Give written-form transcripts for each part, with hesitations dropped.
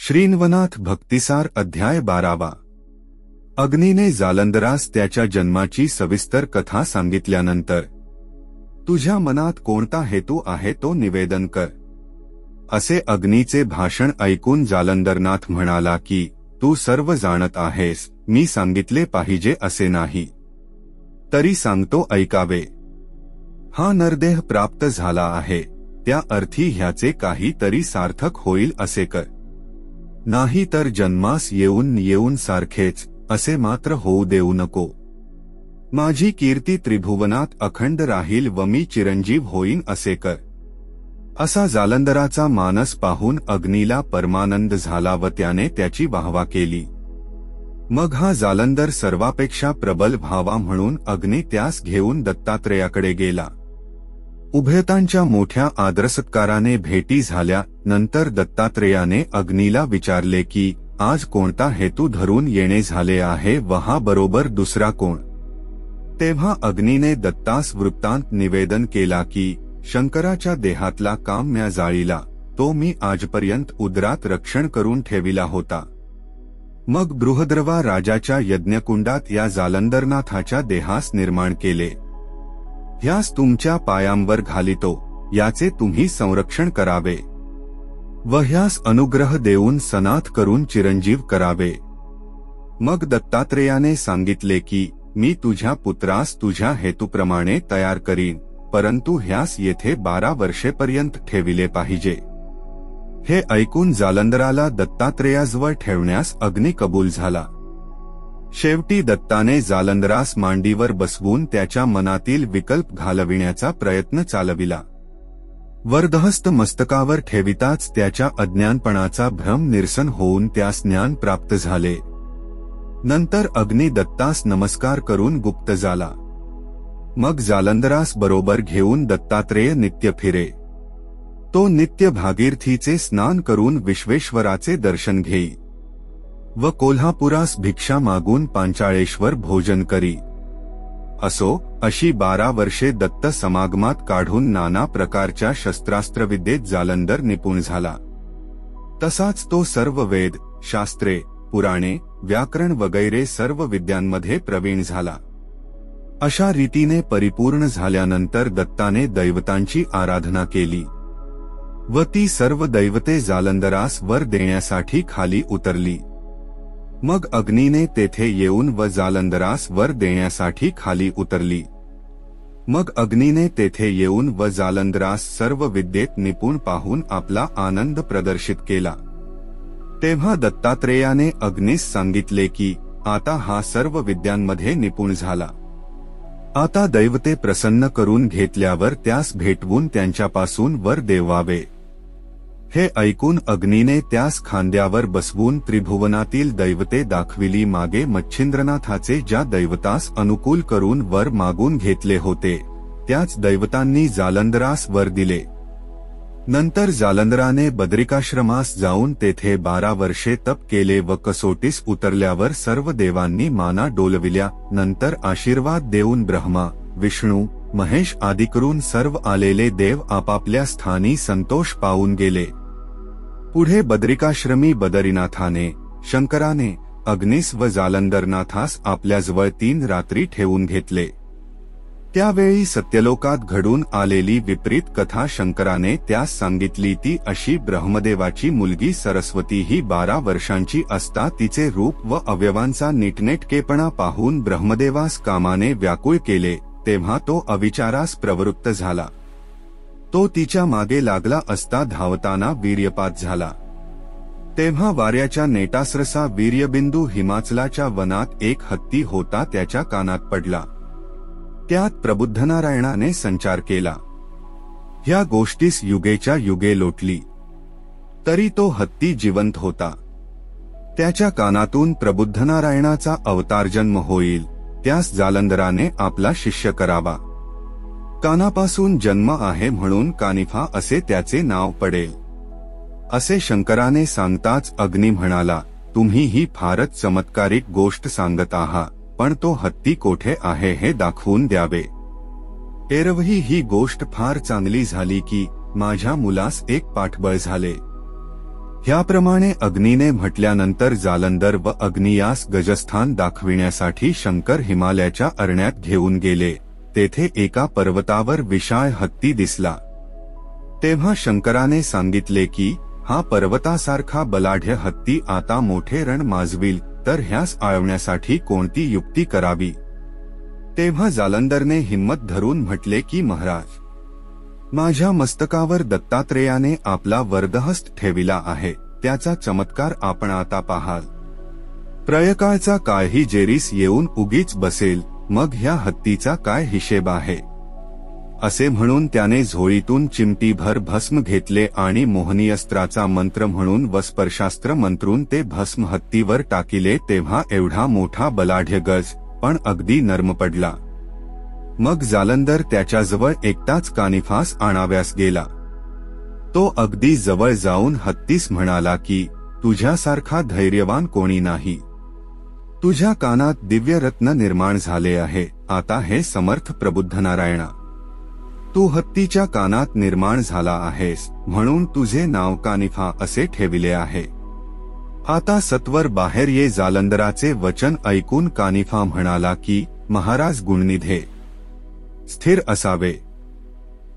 श्रीन्वनाथ भक्तिसार अध्याय 12. अग्नीने जालंधरास त्याच्या जन्माची सविस्तर कथा सांगितल्यानंतर, तुझ्या मनात कोणता हेतू आहे तो निवेदन कर. असे अग्नीचे भाषण ऐकून जालंधरनाथ म्हणाला की, तू सर्व जाणत आहेस, मी सांगितले पाहिजे असे नाही. तरी सांगतो ऐकावे. हा नरदेह प्राप्त झाला आहे, त्या अर्थी ह्याचे काही तरी सार्थक होईल असे कर. नाही तर जन्मास येऊन येऊन सारखेच असे मात्र होऊ देऊ नको. माझी कीर्ती त्रिभुवनात अखंड राहील व मी चिरंजीव होईन असे कर. असा जालंधराचा मानस पाहून अग्नीला परमानंद झाला व त्याने त्याची वाहवा केली. मग हा जालंधर सर्वापेक्षा प्रबल व्हावा म्हणून अग्नी त्यास घेऊन दत्तात्रेयाकडे गेला. उभयतांच्या मोठ्या आदरसत्काराने भेटी झाल्या. नंतर दत्तात्रेयाने अग्नीला विचारले की, आज कोणता हेतू धरून येणे झाले आहे व हा बरोबर दुसरा कोण? तेव्हा अग्नीने दत्तास वृत्तांत निवेदन केला की, शंकराच्या देहातला काम्या जाळीला तो मी आजपर्यंत उदरात रक्षण करून ठेविला होता. मग बृहद्रवा राजाच्या यज्ञकुंडात या जालंधरनाथाच्या देहास निर्माण केले. ह्यास तुमच्या पायांवर घालितो, याचे तुम्ही संरक्षण करावे व ह्यास अनुग्रह देऊन सनाथ करून चिरंजीव करावे. मग दत्तात्रेयाने सांगितले की, मी तुझ्या पुत्रास तुझ्या हेतूप्रमाणे तयार करीन, परंतु ह्यास येथे 12 वर्षेपर्यंत ठेविले पाहिजे. हे ऐकून जालंधराला दत्तात्रेयाजवळ ठेवण्यास अग्नी कबूल झाला. शेवटी दत्ताने जालंधरास मांडीवर बसवून त्याच्या मनातील विकल्प घालविण्याचा प्रयत्न चालविला. वरदहस्त मस्तकावर ठेविताच त्याच्या अज्ञानपणाचा भ्रम निरसन होऊन त्यास ज्ञान प्राप्त झाले. नंतर अग्नी दत्तास नमस्कार करून गुप्त झाला. मग जालंधरास बरोबर घेऊन दत्तात्रेय नित्य फिरे. तो नित्य भागीरथीचे स्नान करून विश्वेश्वराचे दर्शन घेई व कोल्हापुरास भिक्षा मागून पांचाळेश्वर भोजन करी. असो अशी 12 वर्षे दत्त समागमात काढून नाना प्रकारच्या शस्त्रास्त्रविद्येत जालंधर निपुण झाला. तसाच तो सर्व वेद, शास्त्रे, पुराणे, व्याकरण वगैरे सर्व विद्यांमध्ये प्रवीण झाला. अशा रीतीने परिपूर्ण झाल्यानंतर दत्ताने दैवतांची आराधना केली व ती सर्व दैवते जालंधरास वर देण्यासाठी खाली उतरली. मग अग्नीने तेथे येऊन व जालंधरास वर देण्यासाठी खाली उतरली. मग अग्नीने तेथे येऊन व जालंधरास सर्व विद्येत निपुण पाहून आपला आनंद प्रदर्शित केला. तेव्हा दत्तात्रेयाने अग्नीस सांगितले की, आता हा सर्व विद्यांमध्ये निपुण झाला. आता दैवते प्रसन्न करून घेतल्यावर त्यास भेटवून त्यांच्यापासून वर देवावे. हे ऐकून अग्नीने त्यास खांद्यावर बसवून त्रिभुवनातील दैवते दाखविली. मागे मच्छिंद्रनाथाचे ज्या दैवतास अनुकूल करून वर मागून घेतले होते, त्याच दैवतांनी जालंधरास वर दिले. नंतर जालंधराने बद्रिकाश्रमास जाऊन तेथे 12 वर्षे तप केले व कसोटीस उतरल्यावर सर्व देवांनी माना डोलविल्या. नंतर आशीर्वाद देऊन ब्रह्मा, विष्णू, महेश आदी करून सर्व आलेले देव आपापल्या स्थानी संतोष पावून गेले. पुढे बद्रिकाश्रमी बदरीनाथाने, शंकराने, अग्नीस व जालंधरनाथास आपल्याजवळ 3 रात्री ठेवून घेतले. त्यावेळी सत्यलोकात घडून आलेली विपरीत कथा शंकराने त्यास सांगितली. ती अशी, ब्रह्मदेवाची मुलगी सरस्वती ही 12 वर्षांची असता तिचे रूप व अवयवांचा नीटनेटकेपणा पाहून ब्रह्मदेवास कामाने व्याकुळ केले. तेव्हा तो अविचारास प्रवृत्त झाला. तो तिच्या मागे लागला असता धावताना वीर्यपात झाला. तेव्हा वाऱ्याच्या नेटासरसा वीर्यबिंदू हिमाचलाच्या वनात एक हत्ती होता त्याच्या कानात पडला. त्यात प्रबुद्धनारायणाने संचार केला. ह्या गोष्टीस युगेच्या युगे लोटली तरी तो हत्ती जिवंत होता. त्याच्या कानातून प्रबुद्धनारायणाचा अवतार जन्म होईल, त्यास जालंधराने आपला शिष्य करावा. कानापासून जन्म आहे म्हणून कानिफा असे त्याचे नाव पडेल, असे शंकराने सांगताच अग्नी म्हणाला, तुम्ही ही फारच चमत्कारिक गोष्ट सांगत आहात, पण तो हत्ती कोठे आहे हे दाखवून द्यावे. एरवी ही गोष्ट फार चांगली झाली की माझ्या मुलास एक पाठबळ झाले. ह्याप्रमाणे अग्नीने म्हटल्यानंतर जालंधर व अग्नी यास गजस्थान दाखविण्यासाठी शंकर हिमालयाच्या अरण्यात घेऊन गेले. तेथे एका पर्वतावर विशाळ हत्ती दिसला. तेव्हा शंकराने सांगितले की हा पर्वतासारखा बलाढ्य हत्ती आता मोठे रण माजविल, तर ह्यास आळवण्यासाठी कोणती युक्ती करावी. तेव्हा जालंधरने हिम्मत धरून म्हटले की महाराज, माझ्या मस्तकावर दत्तात्रेयाने आपला वरदहस्त ठेविला आहे, त्याचा चमत्कार आपण आता पाहाल. प्रयकाळचा काळही जेरीस येऊन उगीच बसेल, मग ह्या हत्तीचा काय हिशेब आहे. असे म्हणून त्याने झोळीतून चिमटीभर भस्म घेतले आणि मोहनीयस्त्राचा मंत्र म्हणून व स्पर्शास्त्र मंत्रून ते भस्म हत्तीवर टाकिले. तेव्हा एवढा मोठा बलाढ्य गज पण अगदी नर्म पडला. मग जालंधर त्याच्याजवळ एकटाच कानिफास आणाव्यास गेला. तो अगदी जवळ जाऊन हत्तीस म्हणाला की तुझ्यासारखा धैर्यवान कोणी नाही. तुझ्या कानात दिव्य रत्न निर्माण झाले आहे. आता हे समर्थ प्रबुद्ध नारायणा, तू हत्तीच्या कानात निर्माण झाला आहेस, म्हणून तुझे नाव कानिफा असे ठेविले आहे. आता सत्वर बाहेर ये. जालंधराचे वचन ऐकून कानिफा म्हणाला की महाराज गुणनिधे स्थिर असावे.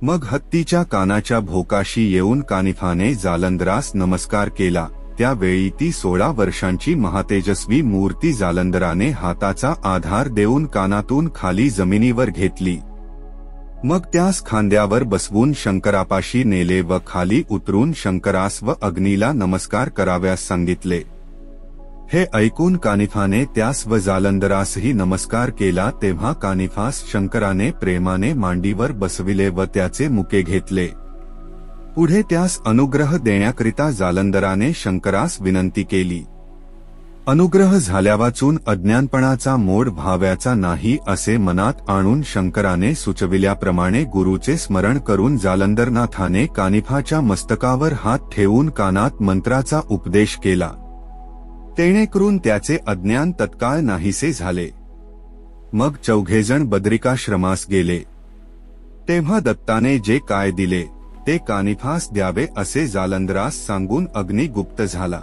मग हत्तीच्या कानाच्या भोकाशी येऊन कानिफाने जालंधरास नमस्कार केला. त्यावेळी ती 16 वर्षांची महातेजस्वी मूर्ती जालंधराने हाताचा आधार देऊन कानातून खाली जमिनीवर घेतली. मग त्यास खांद्यावर बसवून शंकरापाशी नेले व खाली उतरून शंकरास व अग्नीला नमस्कार कराव्यास सांगितले. हे ऐकून कानिफाने त्यास व जालंधरासही नमस्कार केला. तेव्हा कानिफास शंकराने प्रेमाने मांडीवर बसविले व त्याचे मुके घेतले. पुढे त्यास अनुग्रह देण्याकरिता जालंधराने शंकरास विनंती केली. अनुग्रह झाल्यावाचून अज्ञानपणाचा मोड व्हाव्याचा नाही असे मनात आणून शंकराने सुचविल्याप्रमाणे गुरुचे स्मरण करून जालंधरनाथाने कानिफाच्या मस्तकावर हात ठेवून कानात मंत्राचा उपदेश केला. तेणेकरून त्याचे अज्ञान तत्काळ नाहीसे झाले. मग चौघेजण बद्रिकाश्रमास गेले. तेव्हा दत्ताने जे काय दिले ते कानिफास द्यावे असे जालंधरास सांगून अग्नी गुप्त झाला.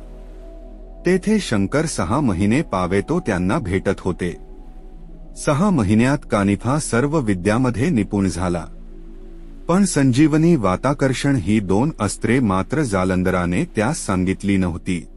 तेथे शंकर 6 महिने पावेतो त्यांना भेटत होते. 6 महिन्यात कानिफा सर्व विद्यामध्ये निपुण झाला. पण संजीवनी वाताकर्षण ही 2 अस्त्रे मात्र जालंधराने त्यास सांगितली नव्हती.